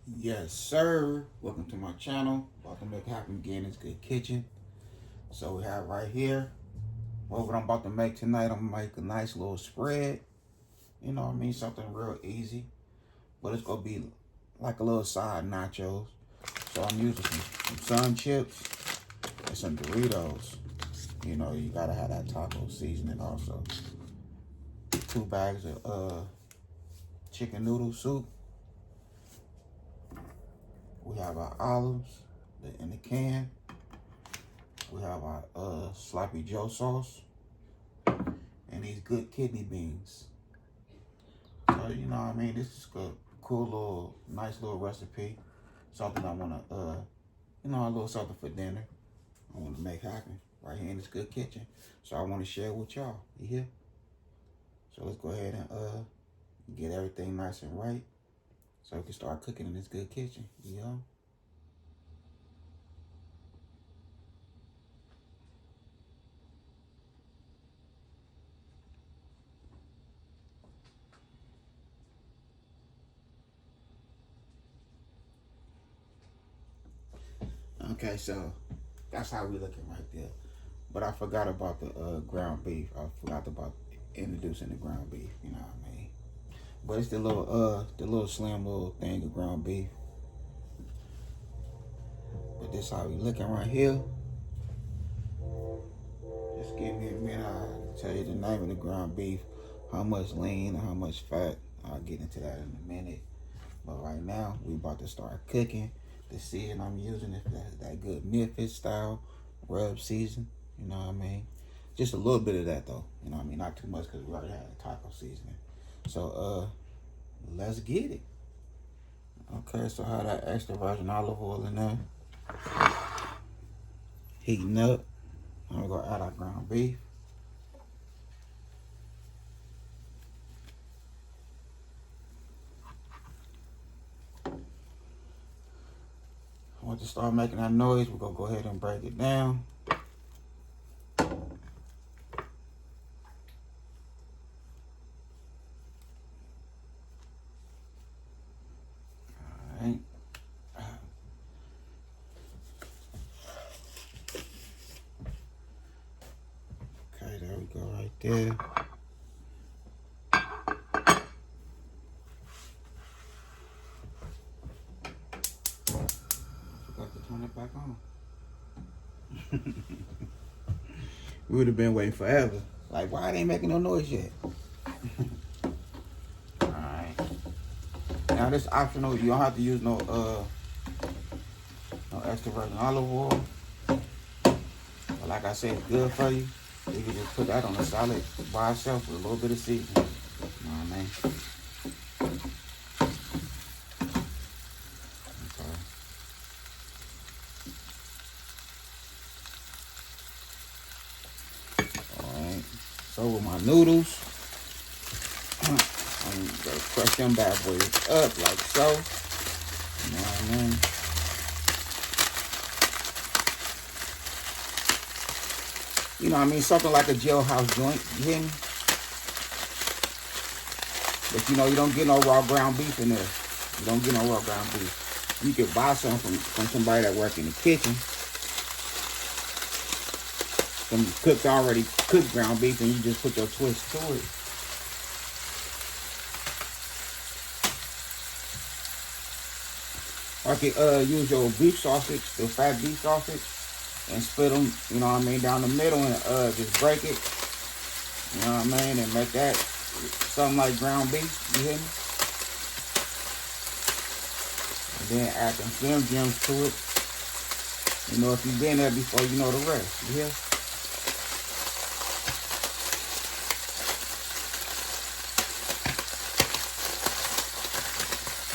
Yes, sir. Welcome to my channel. About to make happen again. It's Good Kitchen. So we have right here. What I'm about to make tonight, I'm gonna make a nice little spread. You know what I mean? Something real easy. But it's gonna be like a little side nachos. So I'm using some sun chips and some Doritos. You know, you gotta have that taco seasoning also. 2 bags of chicken noodle soup. We have our olives in the can. We have our sloppy Joe sauce and these good kidney beans. So you know what I mean, this is a cool little, nice little recipe. Something I wanna a little something for dinner. I wanna make happen right here in this Good Kitchen. So I wanna share it with y'all. You hear? So let's go ahead and get everything nice and right so we can start cooking in this Good Kitchen. You know? Okay, so that's how we looking right there. But I forgot about the ground beef. I forgot about introducing the ground beef. You know what I mean? But it's the little slim little thing of ground beef. But this how we looking right here. Just give me a minute. I'll tell you the name of the ground beef, how much lean and how much fat. I'll get into that in a minute. But right now, we about to start cooking. The season I'm using is that good Memphis style rub season. You know what I mean? Just a little bit of that though. You know what I mean? Not too much because we already had a taco seasoning. So let's get it. Okay, so I have that extra virgin olive oil in there. Heating up. And we're gonna add our ground beef. Once it start making that noise, we're gonna go ahead and break it down. Alright. Okay, there we go right there. Forgot to turn it back on. We would have been waiting forever. Like, why they ain't making no noise yet? Alright. Now this optional, you don't have to use no extra virgin olive oil. But like I said, it's good for you. You can just put that on the salad by itself with a little bit of seasoning. You know what I mean? Okay. Alright. So with my noodles, I'm gonna crush them bad boys up like so. You know what I mean? You know what I mean? Something like a jailhouse joint, you hear me? But you know, you don't get no raw ground beef in there. You don't get no raw ground beef. You can buy some from somebody that work in the kitchen. Some already cooked ground beef, and you just put your twist to it. Or you can use your beef sausage, the fat beef sausage, and split them, you know what I mean, down the middle and just break it, you know what I mean, and make that something like ground beef, you hear me? And then add some Slim Jims to it. You know, if you've been there before, you know the rest, you hear?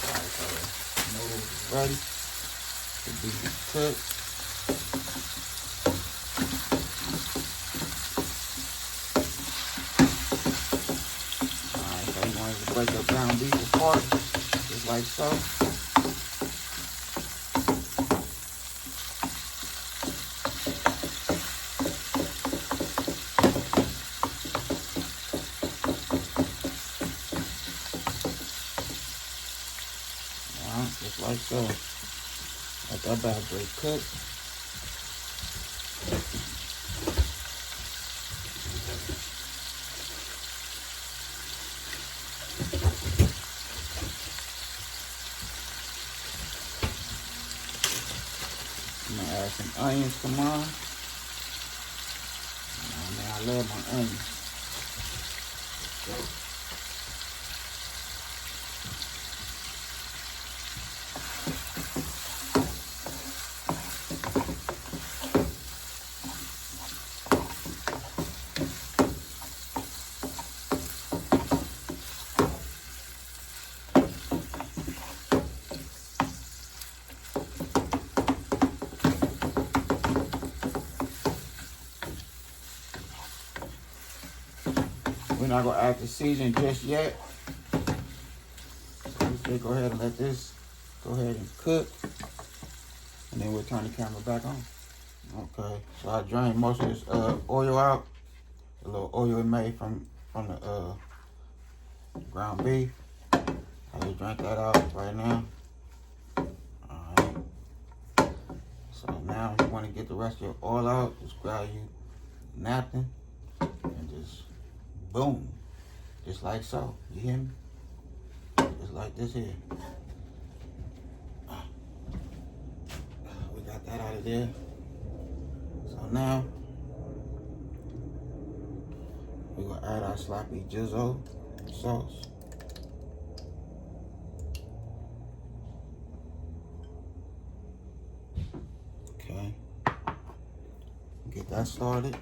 Alright, so the noodles is ready. The beef is cooked. Break your ground beef apart, just like so. just like so. Let that bad boy cook. I'm gonna add some onions to mine. Oh, man, I love my onions. We're not gonna add the seasoning just yet. So let's go ahead and let this go ahead and cook, and then we'll turn the camera back on. Okay, so I drained most of this oil out. The little oil it made from the ground beef. I just drank that out right now. Alright. So now if you want to get the rest of your oil out, just grab you a napkin and just boom. Just like so. You hear me? Just like this here. We got that out of there. So now we're gonna add our sloppy jizzle sauce. Okay. Get that started.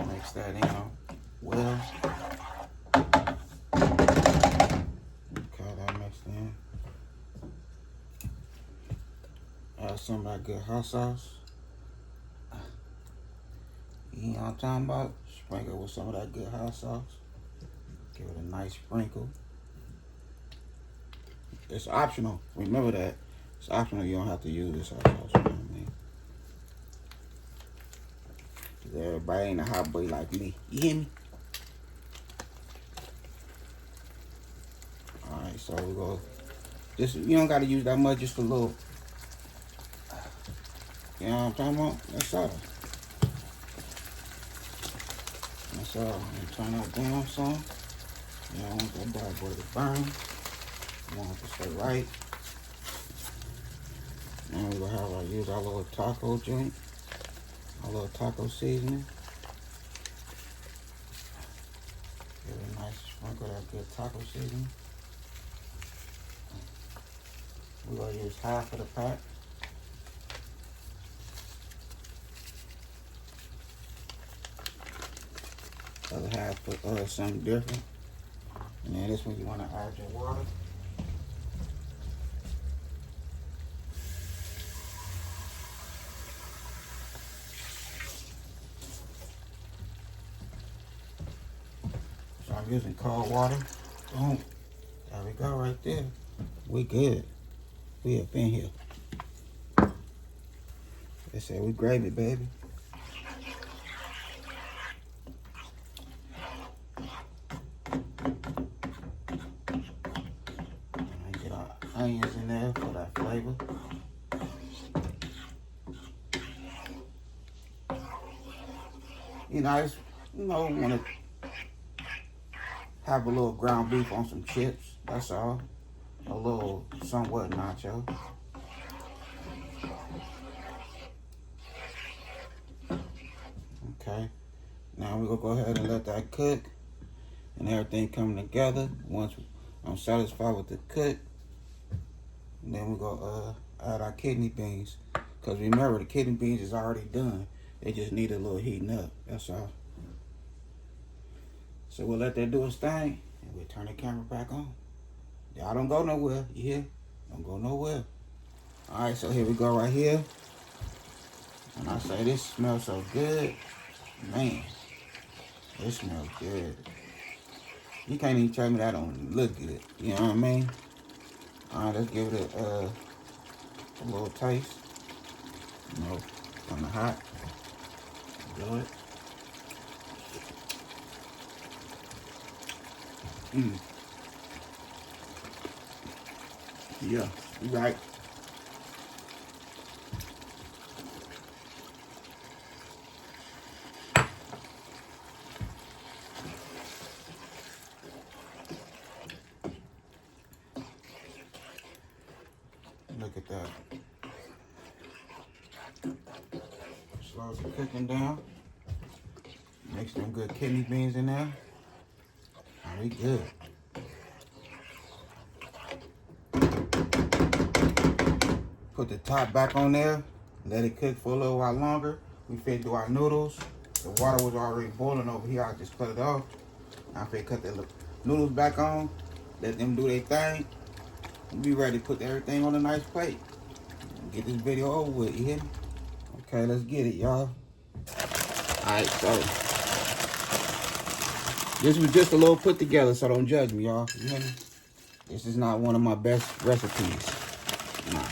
Mix that in well. Okay, that mixed in. Add some of that good hot sauce. You know what I'm talking about? Sprinkle with some of that good hot sauce. Give it a nice sprinkle. It's optional. Remember that. It's optional. You don't have to use this hot sauce. You know what I mean? Because everybody ain't a hot boy like me. You hear me? Alright, so we go. Just, you don't got to use that much, just a little. You know what I'm talking about? That's all. That's all. And turn that down some. You don't want that bad boy to burn. You want it to stay right. Now we're going to have use our little taco joint. Our little taco seasoning. Give it a nice sprinkle of that good taco seasoning. We're going to use half of the pack. Other half put something different. And then this one you want to add your water. So I'm using cold water. Boom. There we go right there. We good. We up in here. They say we gravy, baby. Get our onions in there for that flavor. You know, I just, want to have a little ground beef on some chips. That's all. A little somewhat nacho. Okay. Now we're going to go ahead and let that cook and everything come together. Once I'm satisfied with the cook, and then we're going to add our kidney beans. Because remember, the kidney beans is already done. They just need a little heating up. That's all. So we'll let that do its thing, and we'll turn the camera back on. Y'all don't go nowhere. You hear? Don't go nowhere. All right, so here we go right here. And I say this smells so good, man. It smells good. You can't even tell me that don't look good. You know what I mean? Alright, let's give it a little taste. You know, kind of hot. Do it. Yeah, you right. Look at that. Slows the cooking down. Mix them good kidney beans in there. And we good. Put the top back on there. Let it cook for a little while longer. We finna do our noodles. The water was already boiling over here. I just cut it off. I'm finna cut the noodles back on. Let them do their thing. And be ready to put everything on a nice plate. Get this video over with, you hear me? Okay, let's get it, y'all. Alright, so this was just a little put together, so don't judge me, y'all. You hear me? This is not one of my best recipes. Nah,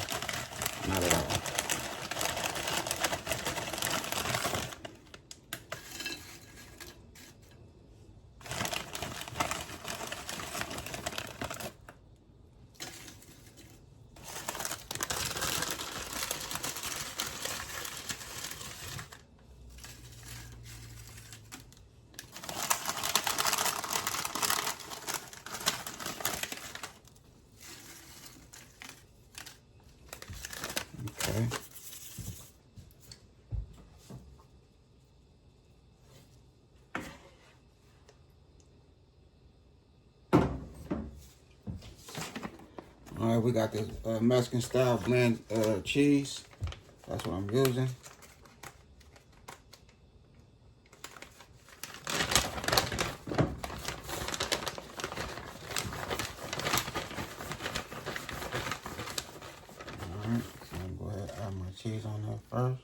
not at all. Okay. All right, we got this Mexican style blend cheese. That's what I'm using. All right, so I'm gonna go ahead and add my cheese on there first.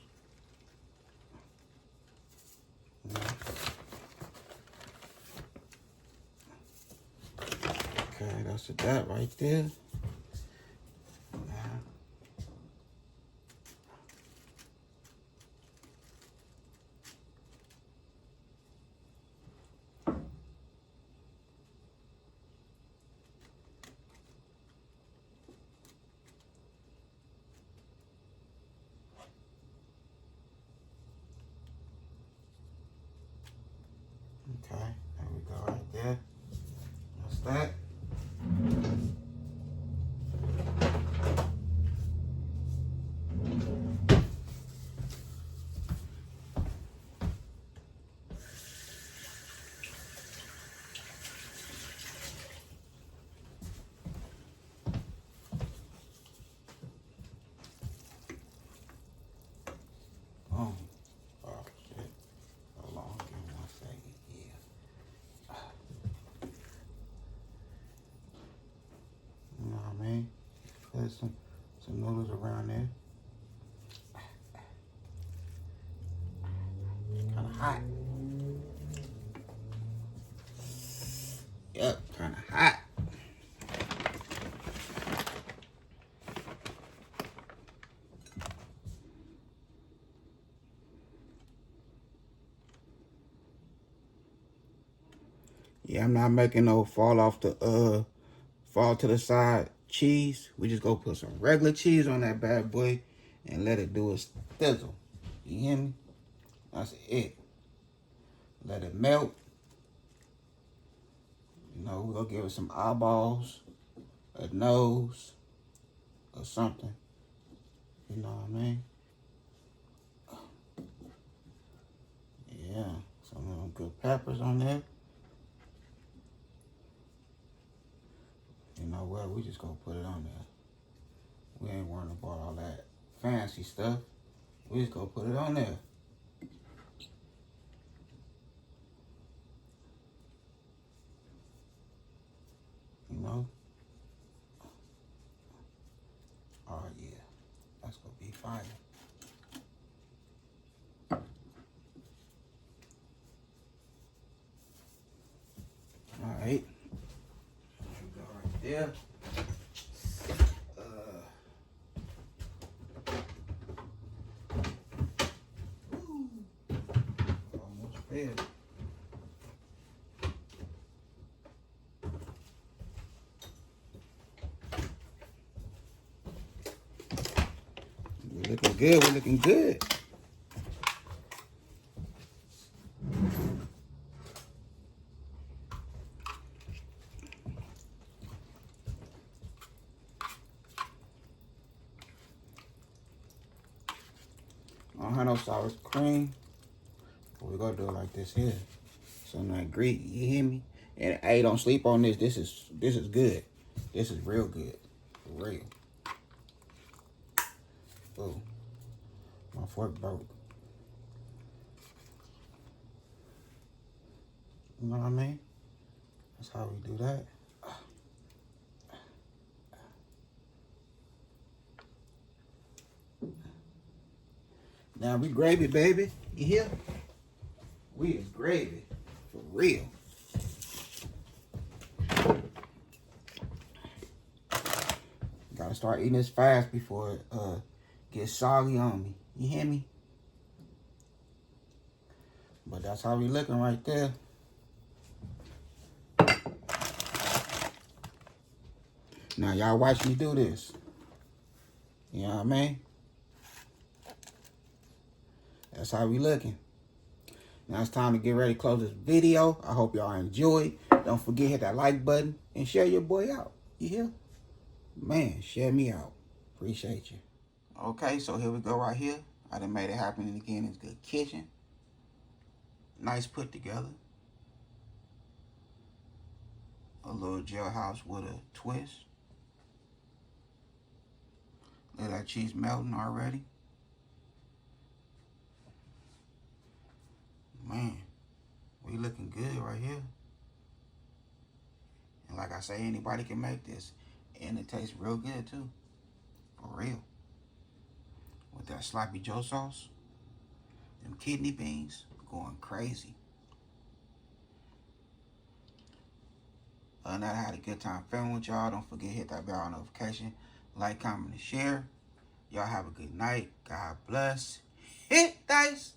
Okay, that's that right there. Okay, there we go right there. That's that. Oh, shit. Hold on, give me 1 second. Yeah. You know what I mean? Put some noodles around there. Kind of hot. Yep, kind of hot. Yeah, I'm not making no fall to the side cheese. We just go put some regular cheese on that bad boy and let it do its thizzle. You hear me? That's it. Let it melt. You know, we're gonna give it some eyeballs, a nose, or something. You know what I mean? Yeah, some of them good peppers on there. You know what? We just gonna put it on there. We ain't worrying about all that fancy stuff. We just gonna put it on there. You know? Oh yeah, that's gonna be fire. here. Almost fed. We're looking good. We're looking good. I don't have no sour cream. But we're gonna do it like this here. Some like Greek, you hear me? And hey, don't sleep on this. This is good. This is real good. For real. Oh, my fork broke. You know what I mean? That's how we do that. Now we gravy, baby. You hear? We is gravy. For real. Gotta start eating this fast before it gets soggy on me. You hear me? But that's how we looking right there. Now y'all watch me do this. You know what I mean? That's how we looking. Now it's time to get ready to close this video. I hope y'all enjoyed. Don't forget, hit that like button and share your boy out. You hear? Man, share me out. Appreciate you. Okay, so here we go right here. I done made it happen again. It's good kitchen. Nice put together. A little jailhouse with a twist. Look at that cheese melting already. Man, we looking good right here. And like I say, anybody can make this. And it tastes real good too. For real. With that sloppy Joe sauce. Them kidney beans going crazy. Other than that, I had a good time filming with y'all. Don't forget to hit that bell notification. Like, comment, and share. Y'all have a good night. God bless. Hit dice.